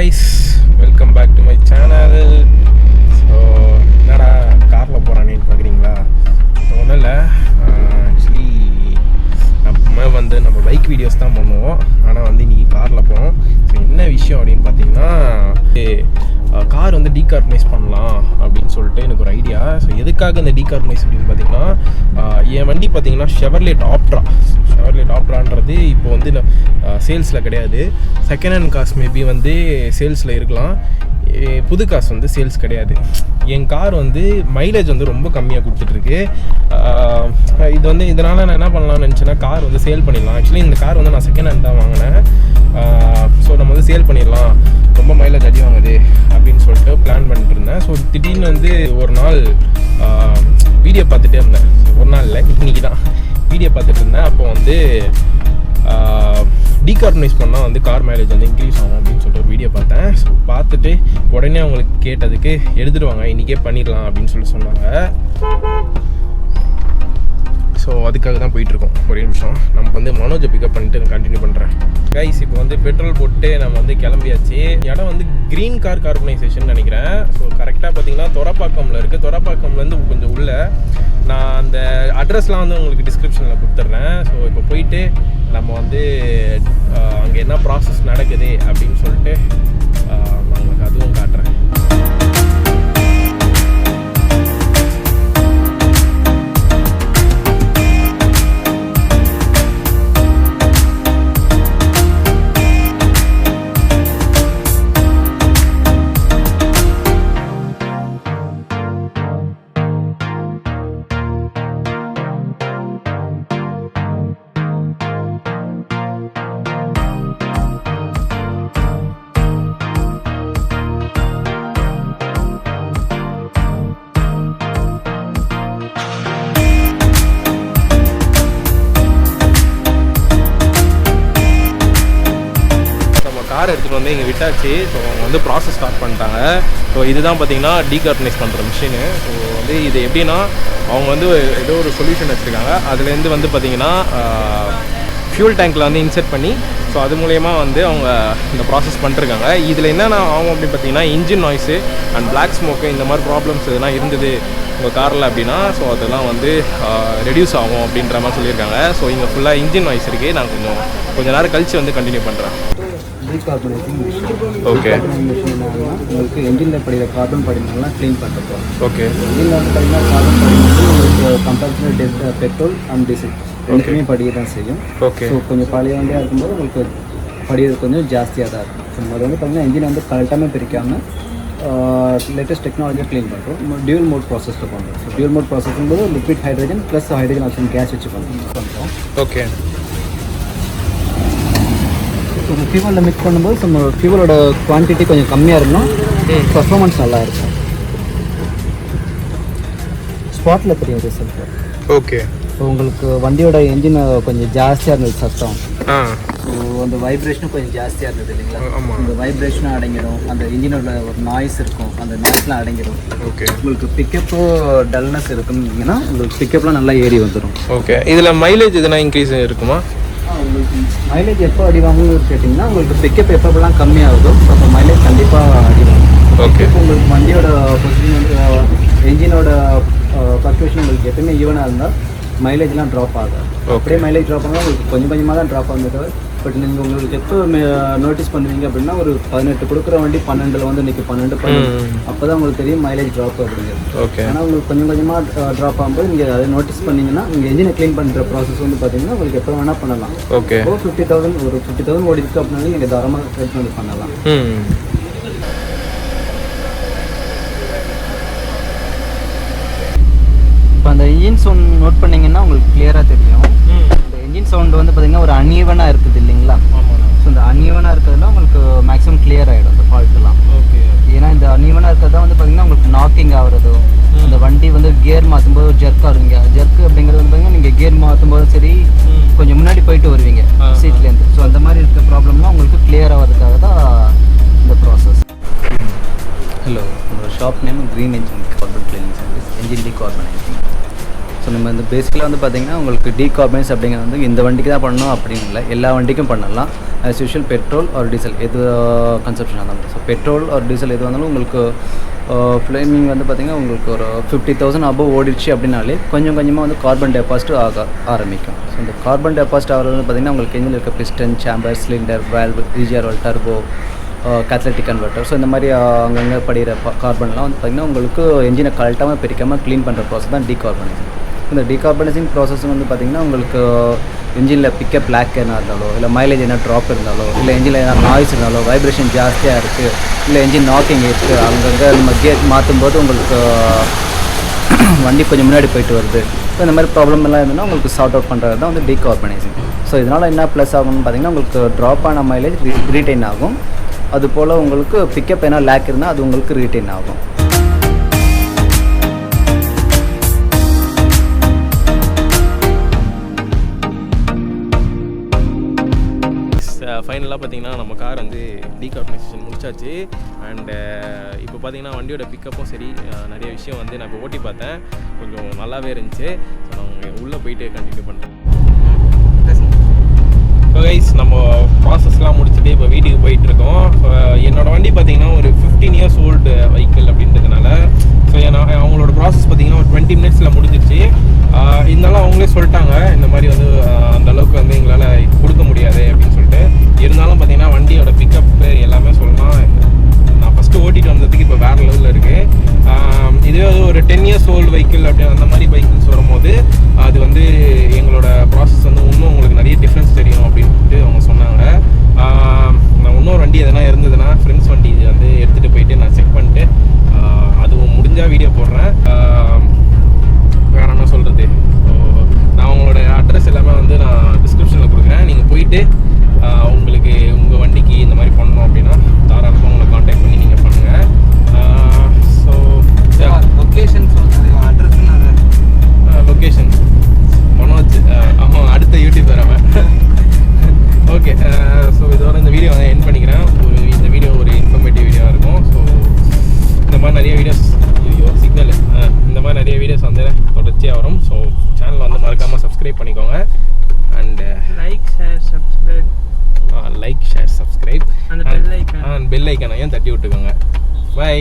guys, welcome back to my channel. So என்னடா காரில் போகிறானேன்னு பார்க்குறீங்களா? ஒன்றும் இல்லை, ஆக்சுவலி நம்ம பைக் வீடியோஸ் தான் பண்ணுவோம். ஆனால் இன்றைக்கி காரில் போகிறோம். ஸோ என்ன விஷயம் அப்படின்னு பார்த்தீங்கன்னா, கார் டீகார்பனைஸ் பண்ணலாம் அப்படின்னு சொல்லிட்டு எனக்கு ஒரு ஐடியா. ஸோ எதுக்காக இந்த டீகார்பனைஸ் அப்படின்னு பார்த்தீங்கன்னா, என் வண்டி பார்த்தீங்கன்னா ஷெவர்லேட் ஆப்ட்ரான்றது இப்போ சேல்ஸில் கிடையாது. செகண்ட் ஹேண்ட் காசு மேபி சேல்ஸில் இருக்கலாம், புது காசு சேல்ஸ் கிடையாது. என் கார் மைலேஜ் ரொம்ப கம்மியாக கொடுத்துட்ருக்கு. இது இதனால் நான் என்ன பண்ணலாம்னு நினச்சேன்னா, கார் சேல் பண்ணிடலாம். ஆக்சுவலி இந்த கார் நான் செகண்ட் ஹேண்ட் தான் வாங்கினேன். ஸோ நம்ம சேல் பண்ணிடலாம், ரொம்ப மைலேஜ் அடி வாங்குது அப்படின்னு சொல்லிட்டு பிளான் பண்ணிட்டு இருந்தேன். ஸோ திடீர்னு ஒரு நாள் வீடியோ பார்த்துட்டே இருந்தேன். ஒரு நாள் இல்லை, இன்றைக்கி தான் வீடியோ பார்த்துட்டு இருந்தேன். அப்போ டீகார்பனைஸ் பண்ணால் கார் மைலேஜ் இன்க்ரீஸ் ஆகும் அப்படின்னு சொல்லிட்டு ஒரு வீடியோ பார்த்தேன். ஸோ பார்த்துட்டு உடனே அவங்களுக்கு கேட்டதுக்கு எடுத்துகிட்டு வாங்க, இன்றைக்கே பண்ணிடலாம் அப்படின்னு சொன்னாங்க. ஸோ அதுக்காக தான் போயிட்டுருக்கோம். ஒரே நிமிஷம், நம்ம மனோஜை பிக்கப் பண்ணிட்டு கண்டினியூ பண்ணுறேன். கைஸ், இப்போ பெட்ரோல் போட்டு நம்ம கிளம்பியாச்சு. இடம் க்ரீன் கார் கார்பனைசேஷன் நினைக்கிறேன். ஸோ கரெக்டாக பார்த்தீங்கன்னா தொரப்பாக்கமில் இருக்குது. தொரப்பாக்கம்லேருந்து கொஞ்சம் உள்ள நான் அந்த அட்ரஸ்லாம் உங்களுக்கு டிஸ்கிரிப்ஷனில் கொடுத்துட்றேன். ஸோ இப்போ போயிட்டு நம்ம அங்கே என்ன ப்ராசஸ் நடக்குது அப்படின்னு சொல்லிட்டு நான் உங்களுக்கு அதுவும் காட்டுறேன். கார் எடுத்துகிட்டு இங்கே விட்டாச்சு. ஸோ அவங்க ப்ராசஸ் ஸ்டார்ட் பண்ணிட்டாங்க. ஸோ இதுதான் பார்த்தீங்கன்னா டீகார்பனைஸ் பண்ணுற மிஷினு. ஸோ இது எப்படின்னா, அவங்க ஏதோ ஒரு சொல்யூஷன் வச்சுருக்காங்க. அதுலேருந்து பார்த்தீங்கன்னா ஃபியூல் டேங்க்கில் இன்செர்ட் பண்ணி, ஸோ அது மூலயமா அவங்க இந்த ப்ராசஸ் பண்ணிருக்காங்க. இதில் என்னென்ன ஆகும் அப்படின்னு பார்த்தீங்கன்னா, engine noise and black smoke இந்த மாதிரி ப்ராப்ளம்ஸ் இதெல்லாம் இருந்தது உங்கள் காரில் அப்படின்னா, ஸோ அதெல்லாம் ரெடியூஸ் ஆகும் அப்படின்ற மாதிரி சொல்லியிருக்காங்க. ஸோ இங்கே ஃபுல்லாக இன்ஜின் நாய்ஸ் இருக்குது. நான் கொஞ்சம் நேரம் கழித்து கண்டினியூ பண்ணுறேன். Decarbonising machine. Okay. Decarbonising machine என்னன்னா, உங்களுக்கு என்ஜினில் படிக்கிற கார்பன் படிமெல்லாம் க்ளீன் பண்ணுறது. ஓகே. என்ஜினில் பார்த்தீங்கன்னா கார்பன் படிமெண்ட் உங்களுக்கு கம்பல்சரி பெட்ரோல் அண்ட் டீசல் ரெண்டுமே படிக்க தான் செய்யும். ஓகே. ஸோ கொஞ்சம் பழைய வண்டியாக இருக்கும்போது உங்களுக்கு படிக்கிறது கொஞ்சம் ஜாஸ்தியாக தான் இருக்கும். ஸோ அது பார்த்தீங்கன்னா என்ஜின் கரெக்டாக பிரிக்காமல் லேட்டஸ்ட் டெக்னாலஜியை க்ளீன் பண்ணுறோம். டியூல் மோட் ப்ராசஸில் பண்ணுறோம். ஸோ டியூல் மோட் ப்ராசஸும் போது liquid hydrogen plus hydrogen oxygen case வச்சு பண்ணுறோம். ஓகே. ஸோ ஃபியூவலில் மிக்ஸ் பண்ணும்போது நம்ம ஃபியூவலோட குவான்டிட்டி கொஞ்சம் கம்மியாக இருக்கணும், பர்ஃபார்மன்ஸ் நல்லா இருக்கும். ஸ்பாட்டில் தெரியும் ரிசல்ட். ஓகே. ஸோ உங்களுக்கு வண்டியோட என்ஜின் கொஞ்சம் ஜாஸ்தியாக இருந்தது சத்தம். ஸோ அந்த வைப்ரேஷனும் கொஞ்சம் ஜாஸ்தியாக இருந்தது இல்லைங்களா? அந்த வைப்ரேஷனும் அடங்கிடும். அந்த இன்ஜினோட ஒரு நாய்ஸ் இருக்கும், அந்த நாய்ஸ்லாம் அடங்கிடும். ஓகே. உங்களுக்கு பிக்கப்பு டல்னஸ் இருக்குன்னா உங்களுக்கு பிக்கப்லாம் நல்லா ஏறி வந்துடும். ஓகே. இதில் மைலேஜ் எதுனா இன்க்ரீஸ் இருக்குமா? உங்களுக்கு மைலேஜ் எப்போ அடிவாங்கன்னு கேட்டிங்கன்னா, உங்களுக்கு பிக்கப் எப்போலாம் கம்மியாகுதோ அப்போ மைலேஜ் கண்டிப்பாக அடிவாங்க. ஓகே. உங்களுக்கு வண்டியோட பொசிஷன் என்ஜினோட ஃப்ளக்சுவேஷன் உங்களுக்கு எப்பவுமே ஈவனாக இருந்தால் மைலேஜ்லாம் ட்ராப் ஆகாது. அப்படியே மைலேஜ் ட்ராப் ஆனால் உங்களுக்கு கொஞ்சம் கொஞ்சமாக தான் ட்ராப் ஆகுது. பட் நீங்கள் உங்களுக்கு எப்போ நோட்டீஸ் பண்ணுவீங்க அப்படின்னா, ஒரு 18 கொடுக்குற வண்டி 12 இன்றைக்கி 12 அப்போ தான் உங்களுக்கு தெரியும் மைலேஜ் ட்ராப் அப்படிங்கிறது. ஓகே. ஆனால் உங்களுக்கு கொஞ்சம் கொஞ்சமாக ட்ராப் ஆகும்போது நீங்கள் அதை நோட்டீஸ் பண்ணிங்கன்னா, நீங்கள் என்ஜினை க்ளீன் பண்ணுற ப்ராசஸ் பார்த்தீங்கன்னா உங்களுக்கு எப்போ வேணால் பண்ணலாம். ஓகே. இப்போ 50,000 ஓடி இருக்குது அப்படின்னாலும் நீங்கள் தாராளமாக ட்ரீட்மெண்ட் பண்ணலாம். இப்போ அந்த இன்ஜின் சவுண்ட் நோட் பண்ணிங்கன்னா உங்களுக்கு கிளியராக தெரியும். இந்த இன்ஜின் சவுண்டு பார்த்தீங்கன்னா ஒரு அன்ஈவனாக இருக்குது இல்லைங்களா? ஸோ இந்த அன்ஈவனாக இருக்கிறதுலாம் உங்களுக்கு மேக்ஸிமம் கிளியர் ஆகிடும் அந்த ஃபால்ட்டுலாம். ஓகே. ஏன்னா இந்த அன்ஈவனாக இருக்கிறது தான் பார்த்தீங்கன்னா உங்களுக்கு நாக்கிங் ஆகிறதோ, அந்த வண்டி கியர் மாற்றும்போது ஜெர்க் ஆகுவீங்க. ஜெர்க் அப்படிங்கிறது பார்த்தீங்கன்னா நீங்கள் கியர் மாற்றும்போதும் சரி, கொஞ்சம் முன்னாடி போயிட்டு வருவீங்க சீட்லேருந்து. ஸோ அந்த மாதிரி இருக்க ப்ராப்ளம்லாம் உங்களுக்கு கிளியர் ஆகிறதுக்காக தான் இந்த ப்ராசஸ். ஹலோ, உங்களோட shop name green engine carbon cleaning service, engine decarbonising. So நம்ம இந்த பேசிக்கலாக வந்து பார்த்திங்கன்னா உங்களுக்கு டீகார்பனைஸ் அப்படிங்கிறது வந்து இந்த வண்டிக்கு தான் பண்ணணும் அப்படின்னு இல்லை, எல்லா வண்டிக்கும் பண்ணலாம். As usual petrol R diesel எது கன்சப்ஷன் ஆனாலும், ஸோ பெட்ரோல் ஆர் டீசல் எது வந்தாலும் உங்களுக்கு ஃப்ளேமிங் வந்து பார்த்திங்கன்னா உங்களுக்கு ஒரு 50,000 அபவ் ஓடிடுச்சு அப்படின்னாலே கொஞ்சம் கொஞ்சமாக வந்து கார்பன் டெபாசிட் ஆக ஆரம்பிக்கும். ஸோ இந்த கார்பன் டெபாசிட் ஆகிறது வந்து பார்த்திங்கன்னா உங்களுக்கு என்ஜினில் இருக்க piston, chamber, cylinder, valve, EGR, turbo, catalytic converter, so இந்த மாதிரி அங்கங்கே படிக்கிற கார்பன்லாம் வந்து பார்த்திங்கன்னா உங்களுக்கு என்ஜினை கரெக்டாக பிரிக்காமல் க்ளீன் பண்ணுற ப்ராசஸ் தான் டீகார்பனைசிங். இந்த டீகார்பனைசிங் ப்ராசஸ் வந்து பார்த்திங்கன்னா உங்களுக்கு என்ஜினில் பிக்கப் லேக் என்ன இருந்தாலோ, இல்லை மைலேஜ் என்ன ட்ராப் இருந்தாலோ, இல்லை என்ஜினில் என்ன நாய்ஸ் இருந்தாலோ, வைப்ரேஷன் ஜாஸ்தியாக இருக்குது, இல்லை என்ஜின் நாக்கிங் இருக்குது, அங்கங்கே நம்ம கேட் மாற்றும்போது உங்களுக்கு வண்டி கொஞ்சம் முன்னாடி போயிட்டு வருது, ஸோ இந்த மாதிரி ப்ராப்ளம் எல்லாம் இருந்ததுன்னா உங்களுக்கு சார்ட் அவுட் பண்ணுறது தான் வந்து டீகார்பனைசிங். ஸோ இதனால் என்ன ப்ளஸ் ஆகும்னு பார்த்திங்கன்னா உங்களுக்கு ட்ராப் ஆன மைலேஜ் ரீட்டைன் ஆகும். அதுபோல் உங்களுக்கு பிக்கப் என்ன லேக் இருந்தால் அது உங்களுக்கு ரீட்டைன் ஆகும். ஃபைனலாக பார்த்தீங்கன்னா நம்ம கார் வந்து டீகார்பனைசேஷன் முடிச்சாச்சு. அண்டு இப்போ பார்த்தீங்கன்னா வண்டியோட பிக்கப்பும் சரி, நிறைய விஷயம் வந்து நான் இப்போ ஓட்டி பார்த்தேன், கொஞ்சம் நல்லாவே இருந்துச்சு. ஸோ நான் உள்ளே போயிட்டு கண்டினியூ பண்ணுறேன். ஸோ கைஸ், நம்ம ப்ராசஸ்லாம் முடிச்சுட்டு இப்போ வீட்டுக்கு போயிட்டுருக்கோம். என்னோடய வண்டி பார்த்திங்கன்னா ஒரு 15 years ஓல்டு வெஹிக்கிள் அப்படின்றதுனால ஸோ அவங்களோட ப்ராசஸ் பார்த்திங்கன்னா ஒரு 20 minutes முடிஞ்சிச்சு. இருந்தாலும் அவங்களே சொல்லிட்டாங்க இந்த மாதிரி வந்து அந்தளவுக்கு வந்து எங்களால் கொடுக்க முடியாது அப்படின்னு சொல்லிட்டு. இருந்தாலும் பார்த்திங்கன்னா வண்டியோட பிக்கப்பு எல்லாமே சொல்லலாம், நான் ஃபஸ்ட்டு ஓட்டிகிட்டு வந்ததுக்கு இப்போ வேறு லெவலில் இருக்குது. இதுவே வந்து ஒரு 10 years ஓல்டு வெஹிக்கிள் அப்படி அந்த மாதிரி வெஹிக்கிள்ஸ் வரும்போது அது வந்து எங்களோட ப்ராசஸ் வந்து இன்னும் உங்களுக்கு நிறைய டிஃப்ரென்ஸ் தெரியும் அப்படின்ட்டு அவங்க சொன்னாங்க. நான் இன்னொரு வண்டி எதனா இருந்ததுன்னா ஃப்ரெண்ட்ஸ் வண்டி இது வந்து எடுத்துகிட்டு போயிட்டு நான் செக் பண்ணிட்டு அதுவும் முடிஞ்சால் வீடியோ போடுறேன். வேறு என்ன சொல்கிறது, நான் உங்களோட அட்ரஸ் எல்லாமே வந்து நான் டிஸ்கிரிப்ஷனில் கொடுக்குறேன். நீங்கள் போயிட்டு உங்களுக்கு உங்கள் வண்டிக்கு இந்த மாதிரி பண்ணணும் அப்படின்னா தாராளமாக உங்களை காண்டாக்ட் பண்ணி நீங்கள் பண்ணுங்கள். ஸோ லொக்கேஷன் சொல்லுங்கள், அட்ரஸ் லொக்கேஷன் மனோஜ், ஆமாம் அடுத்த யூடியூப் வரவன். ஓகே, ஸோ இதோட இந்த வீடியோ வந்து எண்ட் பண்ணிக்கிறேன். இந்த வீடியோ ஒரு இன்ஃபர்மேட்டிவ் வீடியோவாக இருக்கும். ஸோ இந்த மாதிரி நிறைய வீடியோஸ் சிக்னல் இந்த மாதிரி நிறைய வீடியோஸ் வந்து தொடர்ச்சியாக வரும். ஸோ சேனலை வந்து மறக்காமல் சப்ஸ்கிரைப் பண்ணிக்கோங்க. And like share subscribe and bell ஐக்கானையும் தட்டி விட்டுக்கோங்க. பை.